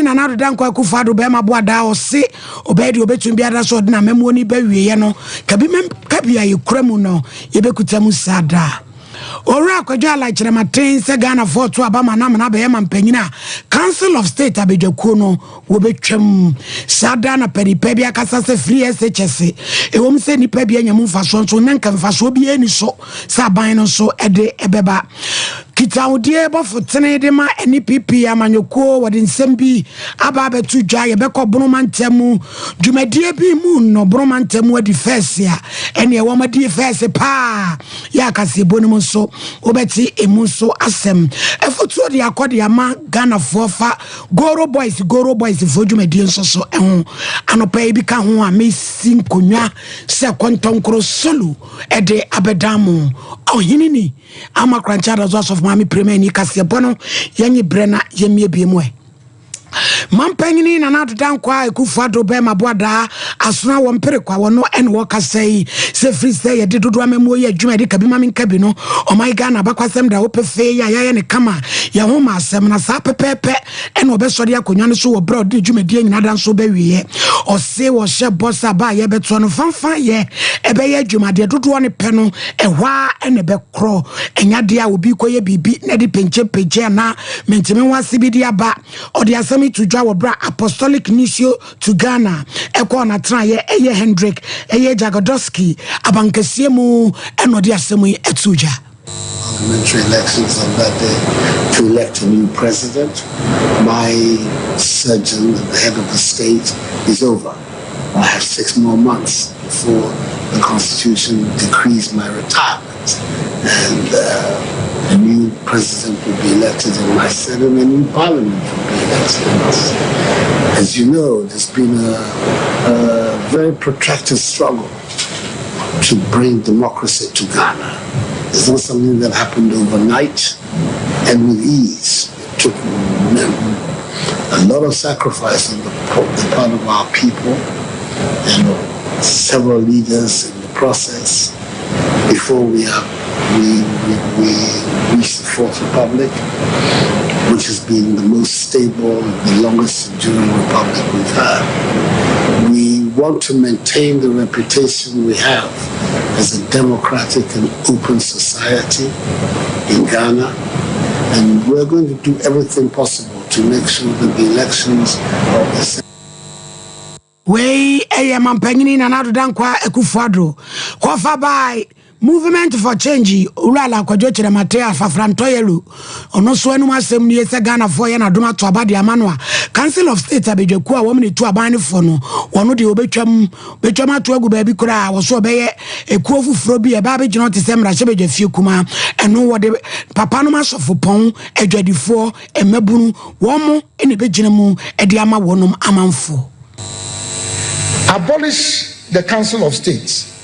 na na dodan kwa kufado be ma boada o se obedi obetun biada so de na memo ni ba wiye no kabi aye kuramu no ye bekuta mu sada ora akwadwa ala kirematen se Ghana for to abama na be ma mpanyina Council of State abedwakuo no wo betwam sada na peripa bia kasa se free SHS ewom se nipa bia nyam mfaso nso nanka mfaso bia ni so saban no so ede ebeba kitawdie bofotene de ma NPP amanyoko wode nsem bi aba betu dwa ye bekọ bromantamu dwumadie bi mu no bromantamu adi first ya ene e womadi first pa ya kase bonum so obeti emu so asem efotu de akode ama Ghana fofa Goro Boys fo dwumadie nso so eho anopa bi ka ho a mesi nkonwa se kontonkro solo ede abedamu ohinini ama kranchada zo of mami premier ni kase bono yenye brena yemie biemu mampanyini na nadodan kwa ekufado be maboada asona wo mpere kwa wono ene wo kasai se free say ye dodo amemo ye adwuma de kabi mami nkabi no o my Ghana bakwasem da wo pefe ya ne kama ya ho ma asem na sa pepepe ene obesori akonwa no so wo bro de adwuma de nyina dan so be wiye o se wo hye bossa ba ye beto no fanfan ye ebe ye adwuma de dodo ne pe no ehwa ene be kro enya de a obi koye bibi na de penche na mentime wase bi de aba o de asemi to draw bra apostolic nisio to Ghana eko na tra ye eye Hendrik eye Jagodowski abankesie mu eno de asemu etuja parliamentary elections on that day to elect a new president. My surgeon at the head of the state is over. I have 6 more months before the Constitution decrees my retirement, and a new president will be elected in my Senate, and a new parliament will be elected in my Senate. As you know, there's been a very protracted struggle to bring democracy to Ghana. It's not something that happened overnight and with ease. It took a lot of sacrifice on the part of our people and several leaders in the process before we reached the Fourth Republic, which has been the most stable, the longest enduring republic we've had. We want to maintain the reputation we have as a democratic and open society in Ghana, and we're going to do everything possible to make sure that the elections of the Way mampanyini na nadodan kwa ekufado kofa by Movement for Change urala kwa jochire matea fafrantoyelu ono so enu asem ni ese Ghana for ye na doma to abade amanwa Council of State abedwaku a womni to aban fo no wono de obetwam ato agu ba bi kura wo so obeye ekuo fufuro bi e ba be gino te semra hye fie kuma eno wode papa no masofo pon adwadifo emabunu wo mo ene be gina mu e de ama wonom amanfo. Abolish the Council of States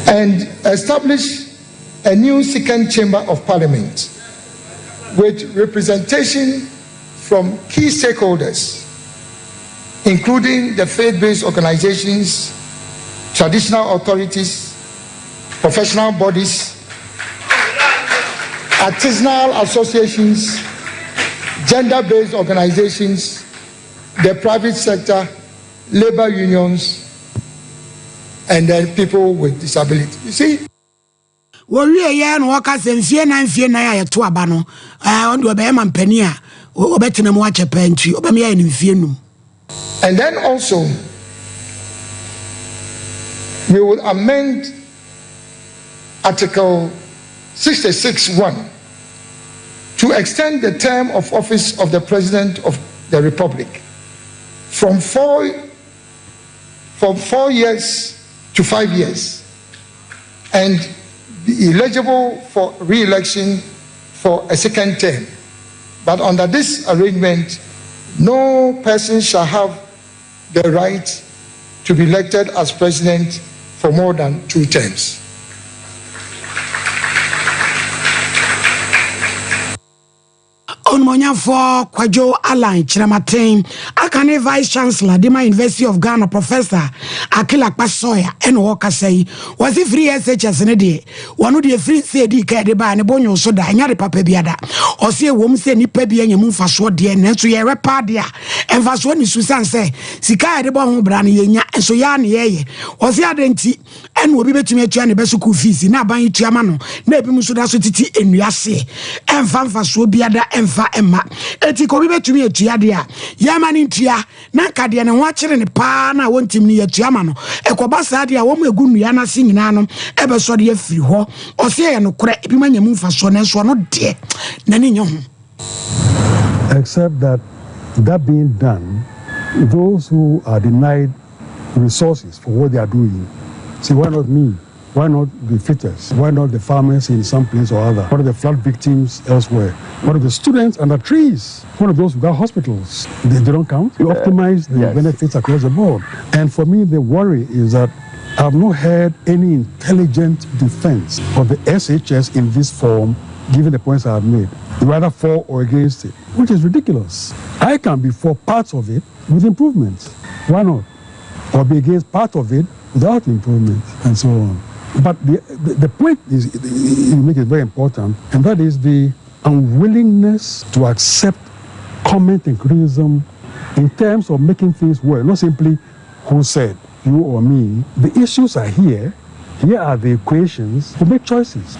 and establish a new second chamber of parliament with representation from key stakeholders, including the faith-based organizations, traditional authorities, professional bodies, artisanal associations, gender-based organizations, the private sector, labor unions, and then people with disability. You see? Worry ya no waka senfie na ya to aba no on do be man pani a obetena mu ache panti obam ya nfie num. And then also we will amend Article 66(1) to extend the term of office of the President of the Republic from 4 years to 5 years, and be eligible for re-election for a second term. But under this arrangement, no person shall have the right to be elected as president for more than 2 terms. Animonia for Kwajo Align Chiramatin, Akane Vice Chancellor, Dima University of Ghana, Professor Akila Pasoya, and Walker say, was it free SHS in a day? One of the free CD carried by a bonyo soda, and Yari Papa Biada, or say a woman say Nipebi and you move for short dear, and so you're a party, and fast one is Susan say, Sika de Bon Brani, and so yani, or the identity, and will be better to me to any Besuku fees, now buying Tiamano, maybe Musuda City in Yasi, and Fanfa Subiada, and Fa Emma, Etiko be to me a Tiadia, Yaman in Tia, Nakadian and watching in the pana, want him near Tiamano, Ecobasadia, woman good Yana singing Anum, ever saw the free ho, or say no crack, if you move for son and so not dear, Nanny. Except that being done, those who are denied resources for what they are doing, see, why not me? Why not the fitters? Why not the farmers in some place or other? What are the flood victims elsewhere? What are the students under trees? What are those without hospitals? They don't count. You optimize the benefits across the board. And for me, the worry is that I've not heard any intelligent defense of the SHS in this form, given the points I have made. Rather for or against it, which is ridiculous. I can be for parts of it with improvements. Why not? Or be against part of it without improvement, and so on. But the point is, you make it very important, and that is the unwillingness to accept comment and criticism in terms of making things work, not simply who said, you or me. The issues are here. Here are the equations to make choices.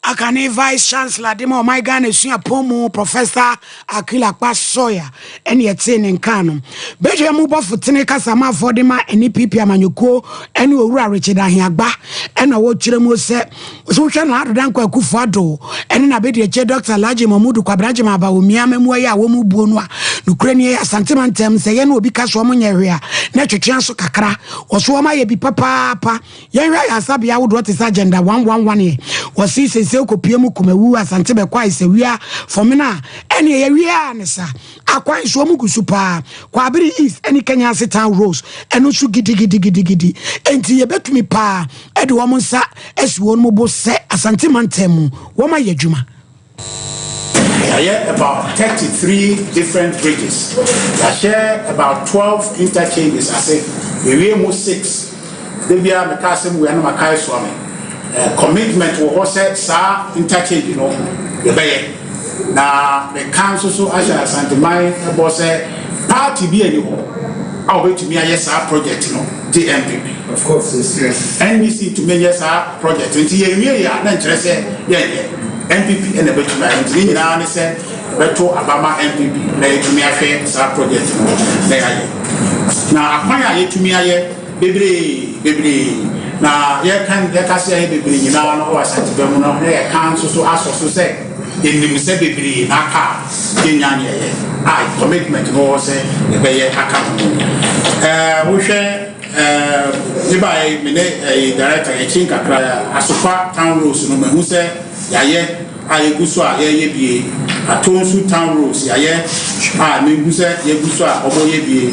Akane Vice Chancellor Demo my Ghana Suya Pomo Professor Akila Pasoya and yet saying in Kano. Beja Muba for Teneka Sama for Dema and Nipi Manyuko and Ura Richard Ahiagba and a watch set so can have Danko Kufado and in a bit Dr. Laji Mamudu Kwabrajima about Miamwaya Womu Bunwa, Ukraine Santimantem saying will be Caswoman area, Nature Chanso Kakra, or Swama be Papa, Yara Asabia would what his agenda 111 was he says. Kopiemu kumewu asante be kwa isewia fomina ene yewia nesa akwan so mugusu pa kwa abiri east ene Kenya Town Rose eno su gidi enti yebetumi pa ede wo nsa esi won mo bo se asante mantemu wo ma yadwuma. I share about 33 different bridges. I share about 12 interchanges. I say we mo 6 debia mekasem we na makai swami. Commitment will also say interchange, you know, the bay. Now the council so as Santimai was a party be anymore. I'll wait to me a yes our project, you know, TMPP. Of course, yes. NBC to me yes our project. 20 years, I'm interested, MPP and the better and now they said Beto Abama MPP, they to me a fair project. Now I find to me a baby. Now, you can say baby, you know, or such a council so as also say, in the baby, Naka, Kenyanya, commitment, or say, the Bay account. We share, by a director, I think, a Sompa Town Rules, no man who said, Yaye, I Guswa, Yaye, a Tonsu Town Rules, Yaye, I mean, who said, Yaguswa, Oboye,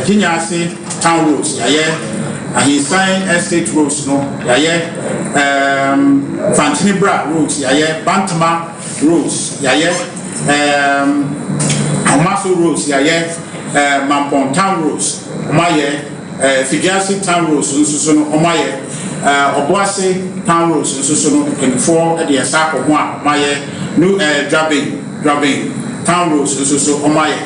Kenyasi Town Rules, Yaye. And he signed estate roads, no, Fantinibra roads, Bantama roads, Amaso roads, Mampon Town roads, Omaye, Figasi Town roads, Susuno, Omaye, Obuasi Town roads, Susuno, 24 at the Asako, Omaye, New Drubbing Town roads, Susuno, Omaye.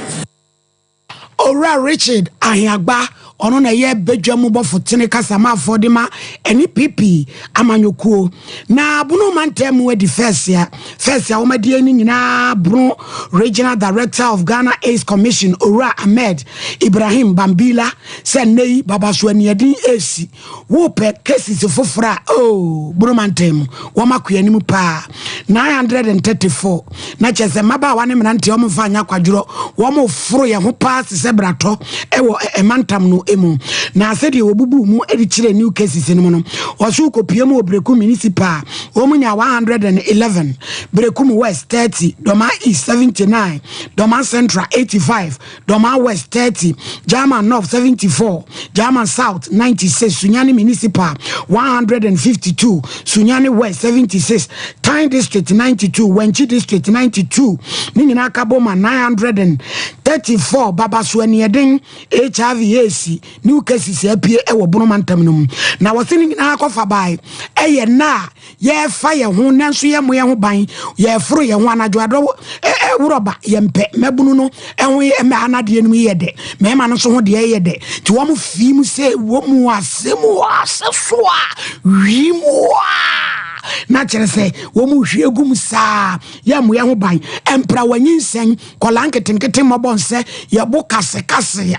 Ora Richard Ahiagba. Ono na ye bedwa mu bofo tene kasama afodema eni pipi amanyokuo na bunu mantem we di first ya wo made ani nyina bunu regional director of Ghana AIDS Commission Ora Ahmed Ibrahim Bambila se nei babaso aniadi esi wo pe cases fofora bunu mantem wo makoa ni mu pa 934 na chese maba wane menante wo mfa anya kwadworo wo mo foro ye ho pa se brato ewo emantam no emu na said you bubu mu edichire new cases in mono osu kopie mu Brekum municipal omunya 111 Brekum West 30 Doma East 79 Doma Central 85 Doma West 30 German North 74 German South 96 Sunyani Municipal 152 Sunyani West 76 Tyne District 92 Wenchi District 92 Ningina Kaboma 934 Baba Suanieden HIV AC new cases appear ewo bonomantam no na wasini na akofa bai eye na ye fire ho nanso ye mo ye ho ban ye foro ye ho anadwoado wuroba ye mpe mabunu no ehwo me anade enu ye de me ma no so ho de ye de ti wo mo fi mu se wo mu asemu aseso a wi mu na chere se wo mu hwie gum saa ye mo ye ho ban empra wanyinsen kolanketenkete mobonse ye bo kase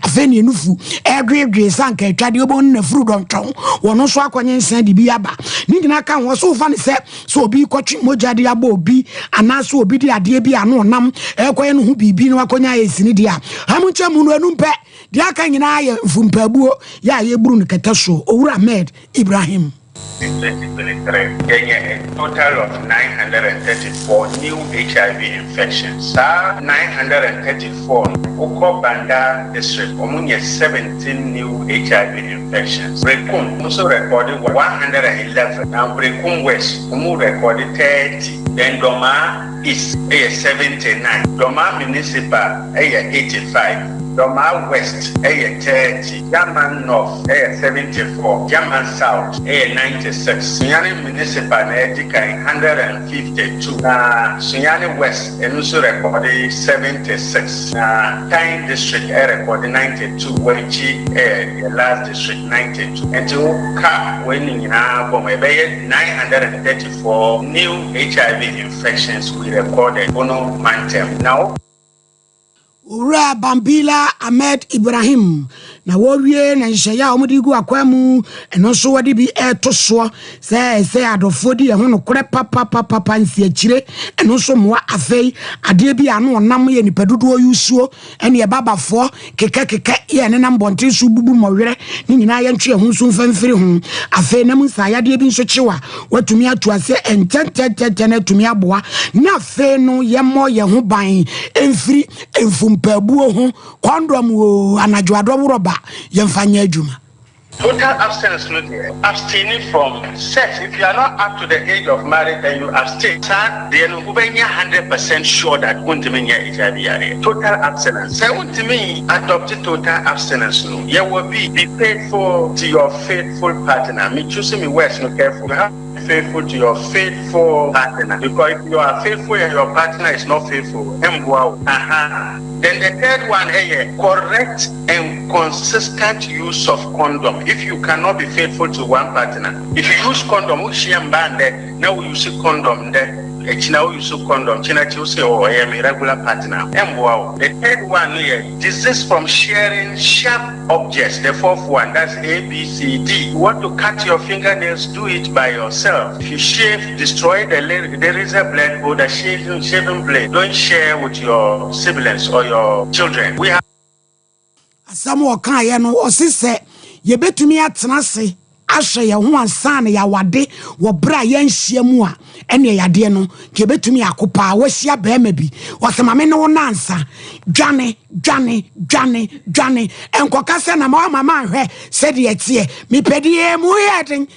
afeni nufu edwedwe sanka atwade obon na furu donton wono so akwanyensen de bi aba ni nyina kan wo so fa ne se so obi kwatwi moja de aba obi anaso obi de ade bi ano nam ekoye no hu bibi no akonya esini de a hamunche mu no enumpe de aka nyina ye mfumpabuo ya ye buru ne ketaso owura Ahmed Ibrahim. In 2023, Kenya a total of 934 new HIV infections. 934, Oko Banda district, Omunye 17 new HIV infections. Brekum also recorded 111. Now Brekum West, Omu recorded 30. Then Doma East, 79. Doma Municipal, 85. Doma West, 30. German North, 74. German South, 96. Sunyani Municipal, 152. Sunyani West, also recorded 76. Tyne District, recorded 92. Wenchi, the last district, 92. And to cap when you have 934 new HIV infections we recorded on Mantem. Now, Ura Bambila Ahmed Ibrahim na wowie na nhyeya omudigu akwamu eno so wadi bi etoso se adofodi e hono kore papa nsi akire eno so moa afei ade bi ano onam ye nipadudu oyusuo ene ye babafo keke ye ne nam bonte su bubu mowere ni nyina ye ntwe ho so mfamfiri ho afei nam nsa ade bi nso kyewa watumi atu ase ententete na tumi aboa na afei no ye mo ye ho ban emfiri emfumpabuo ho kondom o anadwoado wuroba yemfanya adwuma. Total abstinence, abstaining from sex. If you are not up to the age of marriage, then you abstain. Then we are 100% sure that HIV. Total abstinence. Say to me, adopted total abstinence. You will be faithful to your faithful partner. Me choosing me words, no careful. You have to be faithful to your faithful partner. Because if you are faithful and your partner is not faithful, then the third one, correct and consistent use of condom. If you cannot be faithful to one partner, if you use condom, now we use condom there. Now you use condom. You say, oh, I am a regular partner. The third one here, desist from sharing sharp objects. The fourth one, that's A, B, C, D. You want to cut your fingernails, do it by yourself. If you shave, destroy the razor blade or the shaving blade. Don't share with your siblings or your children. We have some kind no osise ye betumi atena se ahwe ye ho ansane ya wade wo bra ye nhia mu a ene yade no ke betumi akopa wa hia ba ma bi osema me no nansa dwane enkoka se na mama hwe se de etie me pedie mu yeden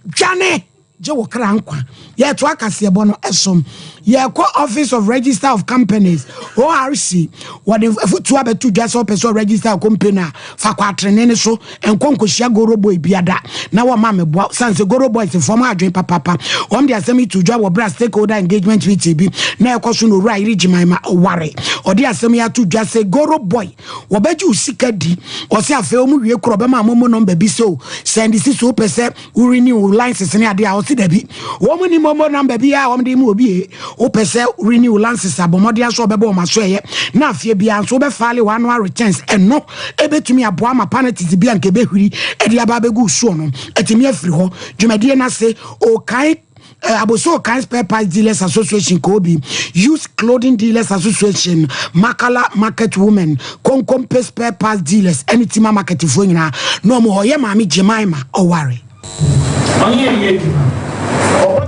dwane je wo kra nkwa ye to akase ebo no esom ye ko Office of Register of Companies ORC what if to abetu just person register company fa kwatrene ne so enkonkohia goroboy biada na wa ma mebo sanse goroboy se form adwen papa om de asemi to dwa wo bra stakeholder engagement with bi na ekoso no ru ayiri jimaima oware odi asemi ya to dwa se goroboy wo beji usika di o se afa omu wie kro be ma momo number bi so send this so pese renew license ne ade a o se da bi wo mu ni momo number bi a om de mu obi o pese renew license abomode aso bebo ma so ye na afie bia so be file one returns eno ebetumi aboa ma penalties bia nke behuri e dia ba begu so no etimi afiri ho dwumadie na se o kai Aboso Kan Spare Parts Dealers Association Kobi, Used Clothing Dealers Association, Makala Market Women, Konkompe Spare Parts Dealers, anything market for you now. No more, yeah, Mammy Jemima, or worry.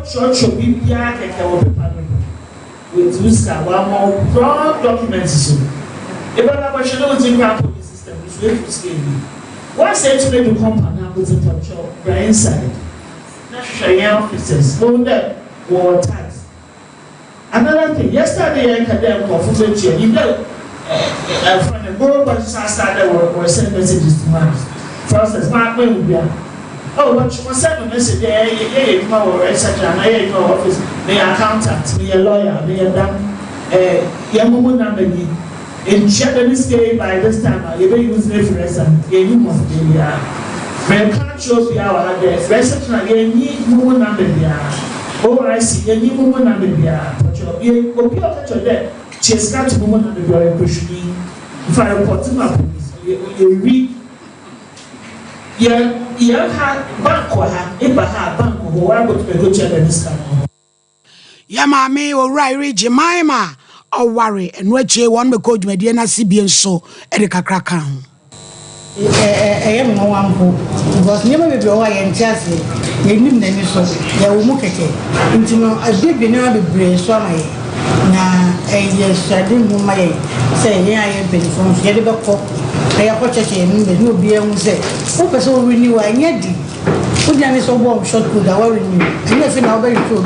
Church of Bibia with Luska, one more broad documents. If I have a shadow in the system, it's going to scale me. One said to me to company with the top Brian side. National officers, no that war tax. Another thing, yesterday I had them for food chair. You know, from the world, but I started or send messages to my process. My way, oh, what you send a message there, you know, etc. I know office, me accountant, me a lawyer, me a young woman number in Japanese day by this time, you may use reference and you must be there. Men can't show the hour there, reception again, you woman number there. Oh, I see, any woman number there. But you will be able to let she's got a woman under your pushing. If I report to my police, you read. Yeah, bank or bank or I would go to this time. Yamame or Rai Jemima or worry and which one may call Mediana CBN so Erika Krakan. I am no one who was never be away and just you knew them so they will look at it. Into no, I did be never be brave, so now, yes, I didn't know my say, yeah, I have been from Yedibako. I have watched him, but no beer will say, oh, person renew, I need it. Put them so warm, short good, I will renew. And nothing now very true.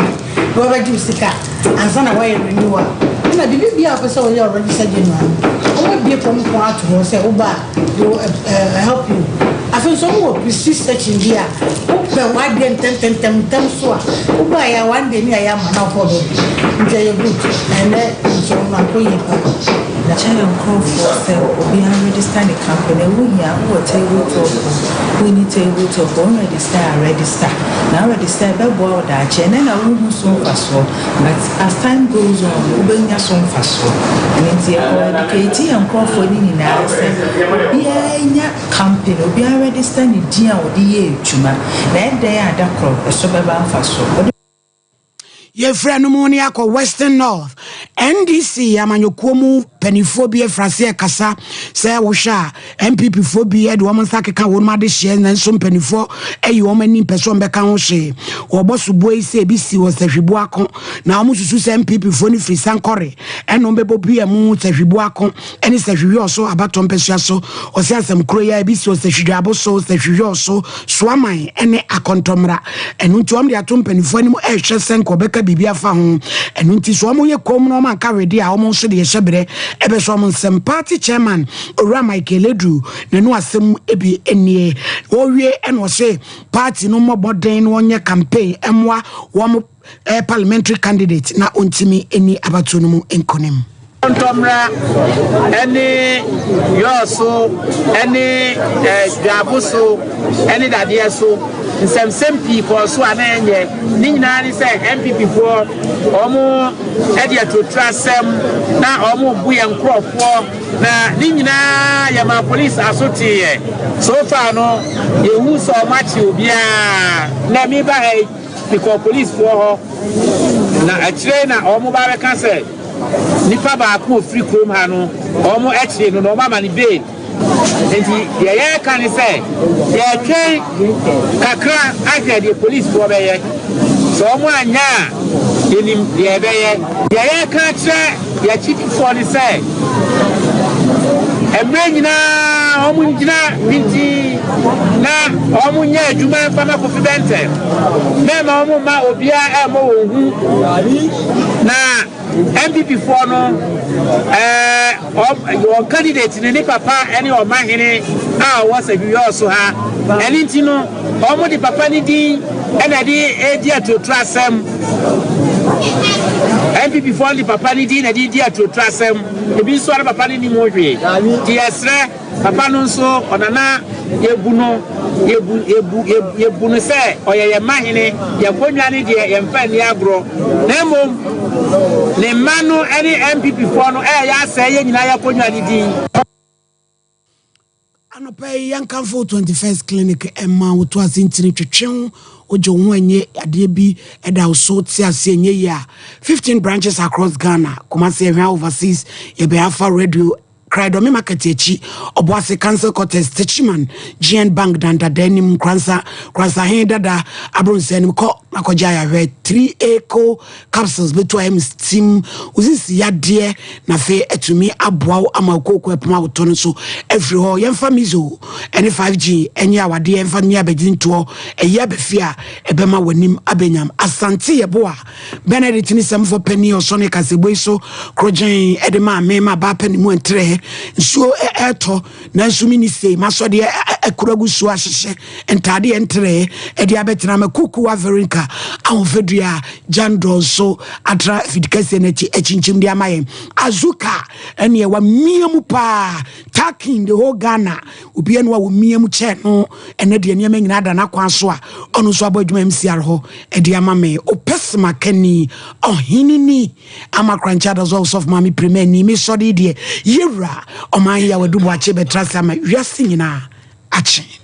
Whoever gives the car and son away renewal. And I didn't be up a so you already said, you know, I won't be a problem for out to say, oh, will help you. I feel so more persistent in here. Oh, why then 10 so. Oh, by one day I am now for them. Enjoy your good and then so my way. The channel call for we are registering the company. We are table talk. We need table talk. Register. Now register the board that channel. I will so fast. But as time goes on, we bring us on fast. And it's educating and call for the company. We are registering the deal or the year. Then they are that crop. A suburban fast. Ye friend Monia ko Western North NDC amanyokuomu penifobia frase kasa say wo hwa MPP phobia de woman sakeka wonma de hye na nso penifo ayi womani person beka ho hye wo boso boy say bi si wo sahwibu akon na wo susu say MPP fo ni free sankore eno bebo bia mu sahwibu akon eni sahwiwi oso abaton pesua so o se asem kroya bi si wo sahwidu aboso sahwiwi oso swaman ene akontomra enu nti wom de atom penifo ni mu ehwe senko beka bibia fa ho enu nti so mo ye kom no man ka redi a wo so de yehyebere ebe so mo nsem party chairman Ora Michael Edu ne no asem ebi enie wo wie eno se party no moboden no onye campaign emwa wo parliamentary candidate na ontimi eni abatu no mu enkonem Tomra any yoso any gabuso any dadieso some people so anenye ni nyina ni say MPP for omo edia to trasem na omo buye nkrofo na ni nyina ya ma police asoti so far no yehu so machi obia na mi ba because police for na akire na omo ba be kan say nipa ba ko free chrome ha no omo akire no mama ni be enti ye kan say ye twen kakra aka the police for be so omo anya enim ye be ye kan kire ye chief for ni say emre nyina omo nyina binti na omo nya adwuma fama ko fi bente na ma omo ma obia e mo ohu na MPP for no your candidate ni papa any o mahene was a you also ha anything no omo di papa ni din e na di edia to trasem MPP for the papa ni din na di dia to trasem e bi so papa ni mo hwe di esre papa no so onana yebu no se oyeye mahene ye konwa ni de ye mfa ni agro na mom ne manu any MPP for no ya say ye nyina ya konwa ni din Anope yankamfo 21st clinic Emma woto asintini twetwen ojo ho enye ade bi eda so ti ase enye ya 15 branches across Ghana Kumasi ehwa overseas ye be afa radio Cried market echi oboase cancel contest techiman GN Bank danda denim kransa he dada abronsenim ko makoja ya 3 eco capsules beto am steam uzisi yade na fe etumi aboa amakoko epoma woto so every ho yemfa mizo ene 5G enye awade yemfa nya bedinto eya befia ebema wanim abenyam asante yeboa Benedict ni semfo pani osone kasebo so krojen edema mema ba pani mu entre nsuo eto na nsumi ni sei maso de ekuragu so ahyehye entade entre e de abetina makuku wa verinka ahofedua jandro so atra fidikase na echinchim de amaye azuka ene wa miamu pa taking the whole Ghana obi ene wa miamu che no ene de ene nyina da na kwan so a ono so abadwuma MCR ho e de amame opesma kani ohinini amakrancha da so of mami premier ni me so de yewra oman ya wadubu ache betrasa ma wiase nyina ache